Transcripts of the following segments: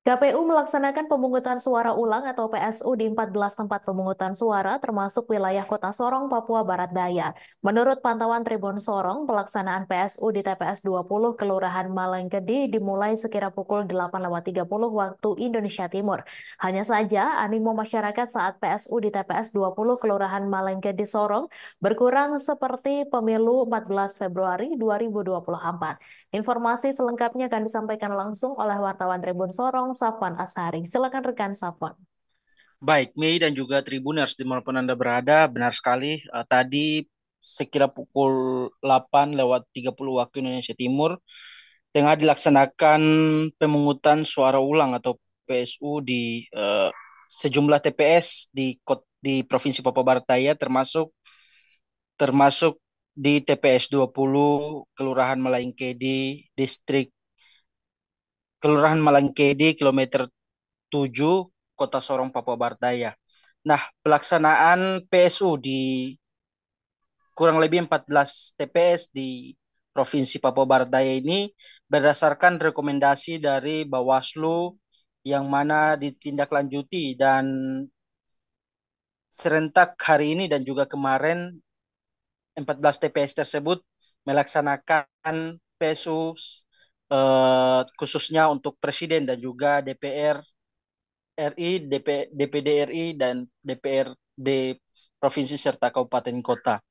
KPU melaksanakan pemungutan suara ulang atau PSU di 14 tempat pemungutan suara termasuk wilayah Kota Sorong, Papua Barat Daya. Menurut pantauan Tribun Sorong, pelaksanaan PSU di TPS 20 Kelurahan Malengkedi dimulai sekira pukul 8.30 waktu Indonesia Timur. Hanya saja, animo masyarakat saat PSU di TPS 20 Kelurahan Malengkedi Sorong berkurang seperti pemilu 14 Februari 2024. Informasi selengkapnya akan disampaikan langsung oleh wartawan Tribun Sorong, Safwan Ashari. Silakan rekan Safwan. Baik, Mei dan juga Tribuners dimanapun Anda berada, benar sekali. Tadi sekira pukul 8:30 waktu Indonesia Timur, tengah dilaksanakan pemungutan suara ulang atau PSU di sejumlah TPS di Provinsi Papua Barat Daya, termasuk di TPS 20 Kelurahan Malangkedi, Kelurahan Malangkedi, kilometer 7 Kota Sorong, Papua Barat Daya. Nah, pelaksanaan PSU di kurang lebih 14 TPS di Provinsi Papua Barat Daya ini berdasarkan rekomendasi dari Bawaslu yang mana ditindaklanjuti dan serentak hari ini dan juga kemarin 14 TPS tersebut melaksanakan PSU khususnya untuk Presiden dan juga DPR RI, DPD RI, dan DPRD Provinsi serta Kabupaten Kota.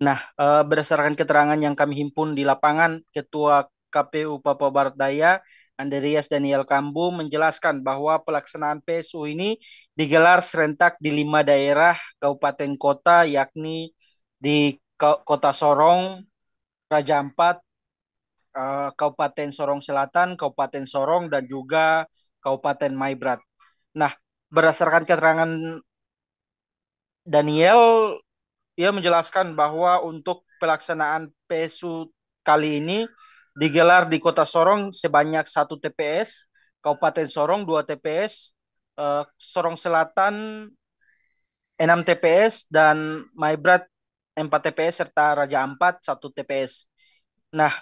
Nah, berdasarkan keterangan yang kami himpun di lapangan, Ketua KPU Papua Barat Daya, Andreas Daniel Kambu, menjelaskan bahwa pelaksanaan PSU ini digelar serentak di 5 daerah Kabupaten Kota, yakni di Kota Sorong, Raja Ampat, Kabupaten Sorong Selatan, Kabupaten Sorong, dan juga Kabupaten Maibrat. Nah, berdasarkan keterangan Daniel, ia menjelaskan bahwa untuk pelaksanaan PSU kali ini digelar di Kota Sorong sebanyak 1 TPS, Kabupaten Sorong 2 TPS, Sorong Selatan 6 TPS, dan Maibrat 4 TPS, serta Raja Ampat 1 TPS. Nah,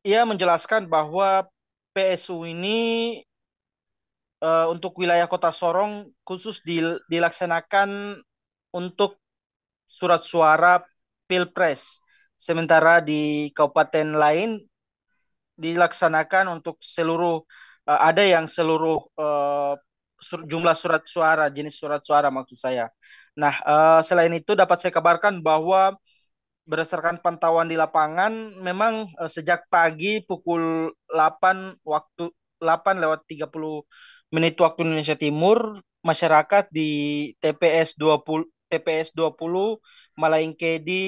ia menjelaskan bahwa PSU ini untuk wilayah Kota Sorong khusus dilaksanakan untuk surat suara Pilpres. Sementara di kabupaten lain dilaksanakan untuk seluruh ada yang seluruh jumlah surat suara, jenis surat suara maksud saya. Nah, selain itu dapat saya kabarkan bahwa berdasarkan pantauan di lapangan memang sejak pagi pukul 8 waktu Indonesia Timur, masyarakat di TPS 20 Malangkedi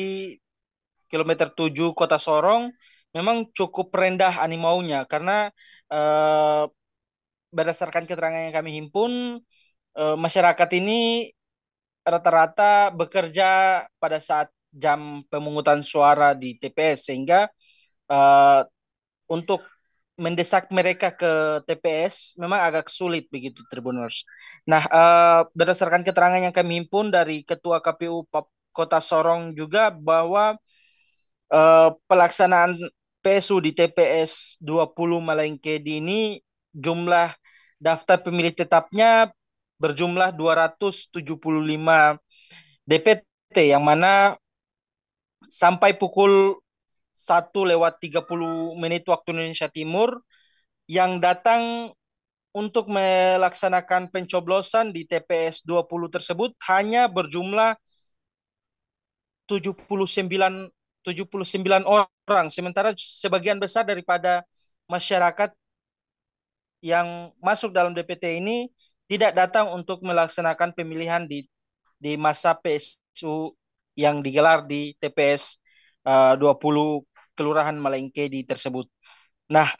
kilometer 7 Kota Sorong memang cukup rendah animaunya karena eh, berdasarkan keterangan yang kami himpun, masyarakat ini rata-rata bekerja pada saat jam pemungutan suara di TPS, sehingga eh, untuk mendesak mereka ke TPS memang agak sulit begitu, Tribuners. Nah, berdasarkan keterangan yang kami himpun dari Ketua KPU Kota Sorong juga bahwa pelaksanaan PSU di TPS 20 Malangkedi ini jumlah daftar pemilih tetapnya berjumlah 275 DPT, yang mana sampai pukul 1:30 waktu Indonesia Timur yang datang untuk melaksanakan pencoblosan di TPS 20 tersebut hanya berjumlah 79 79 orang, sementara sebagian besar daripada masyarakat yang masuk dalam DPT ini tidak datang untuk melaksanakan pemilihan di masa PSU yang digelar di TPS 20 Kelurahan Malengkedi tersebut. Nah,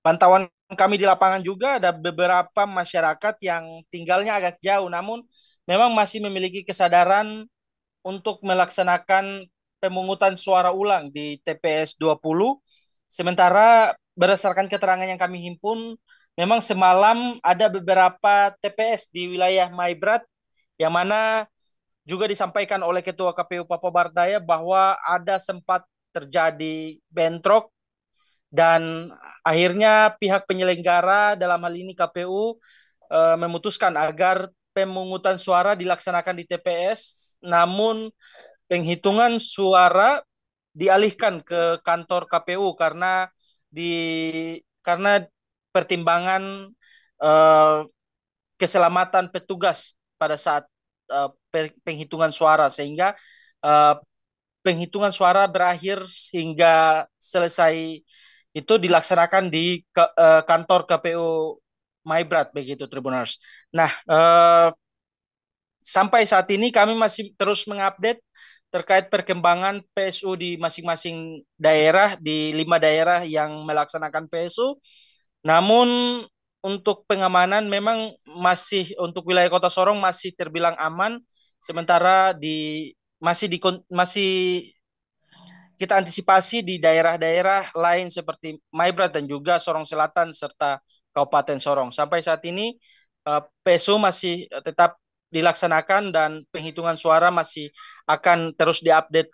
pantauan kami di lapangan juga ada beberapa masyarakat yang tinggalnya agak jauh, namun memang masih memiliki kesadaran untuk melaksanakan pemungutan suara ulang di TPS 20. Sementara berdasarkan keterangan yang kami himpun, memang semalam ada beberapa TPS di wilayah Maibrat yang mana juga disampaikan oleh Ketua KPU Papua Barat Daya bahwa ada sempat terjadi bentrok dan akhirnya pihak penyelenggara dalam hal ini KPU memutuskan agar pemungutan suara dilaksanakan di TPS, namun penghitungan suara dialihkan ke kantor KPU di karena pertimbangan eh, keselamatan petugas pada saat penghitungan suara, sehingga eh, penghitungan suara berakhir hingga selesai itu dilaksanakan di kantor KPU Maibrat, begitu Tribuners. Nah, sampai saat ini kami masih terus mengupdate terkait perkembangan PSU di masing-masing daerah, di 5 daerah yang melaksanakan PSU. Namun untuk pengamanan memang masih untuk wilayah Kota Sorong masih terbilang aman, sementara masih kita antisipasi di daerah-daerah lain seperti Maibrat dan juga Sorong Selatan serta Kabupaten Sorong. Sampai saat ini PSU masih tetap dilaksanakan dan penghitungan suara masih akan terus diupdate.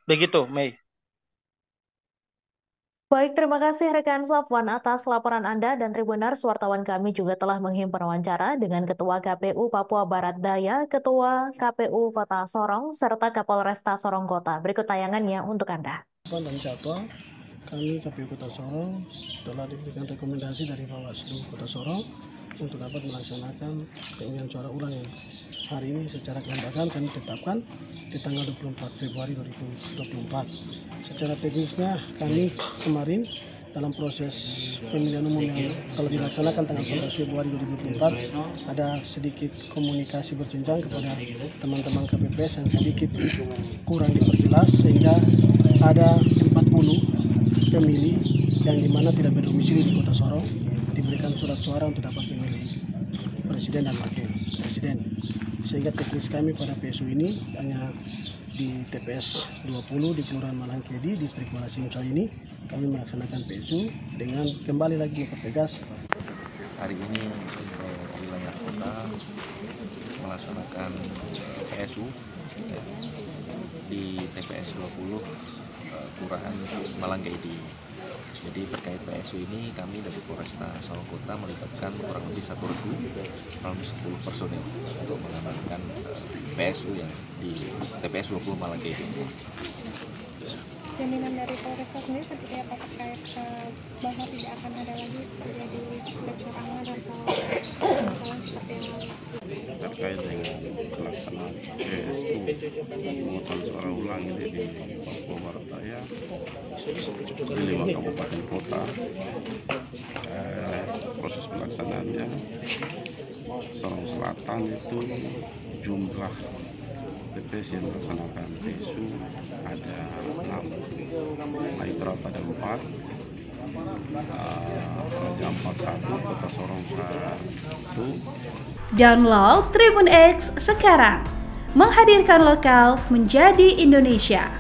Begitu, Mei. Baik, terima kasih rekan Safwan atas laporan Anda dan Tribunars. Wartawan kami juga telah menghimpun wawancara dengan Ketua KPU Papua Barat Daya, Ketua KPU Kota Sorong, serta Kapolresta Sorong Kota. Berikut tayangannya untuk Anda. Dan jadwal kami KPU Kota Sorong telah diberikan rekomendasi dari Bawaslu Kota Sorong untuk dapat melaksanakan pemilihan suara ulang yang hari ini secara kelembagaan kami tetapkan di tanggal 24 Februari 2024. Secara teknisnya kami kemarin dalam proses pemilihan umum yang telah dilaksanakan tanggal 14 Februari 2024 ada sedikit komunikasi berjenjang kepada teman-teman KPPS yang sedikit kurang diperjelas, sehingga ada 40 pemilih yang dimana tidak berdomisili di Kota Sorong diberikan surat suara untuk dapat memilih presiden dan wakil presiden, sehingga teknis kami pada PSU ini hanya di TPS 20 di Kelurahan Malangkedi, Distrik Malasimsa ini kami melaksanakan PSU dengan kembali lagi mempertegas. Hari ini wilayah kota melaksanakan PSU di TPS 20 Kelurahan Malangkedi. Jadi terkait PSU ini kami dari Polresta Sorong Kota melibatkan kurang lebih 1 regu, kurang lebih 10 personil untuk mengamankan PSU yang di TPS 20 Malangkedi. Jaminan dari Polresta sendiri seperti apa terkait bahwa tidak akan ada lagi terjadi kecurangan atau masalah seperti yang lalu? Terkait dengan pelaksanaan PSU pemungutan suara ulang ini di Papua Barat Daya di 5 kabupaten kota, proses pelaksanaannya Sorong Selatan itu jumlah TPS yang melaksanakan PSU ada 6, Maibrat ada 4, Raja 41, Kota Sorong 1. Download Tribun X sekarang, menghadirkan lokal menjadi Indonesia.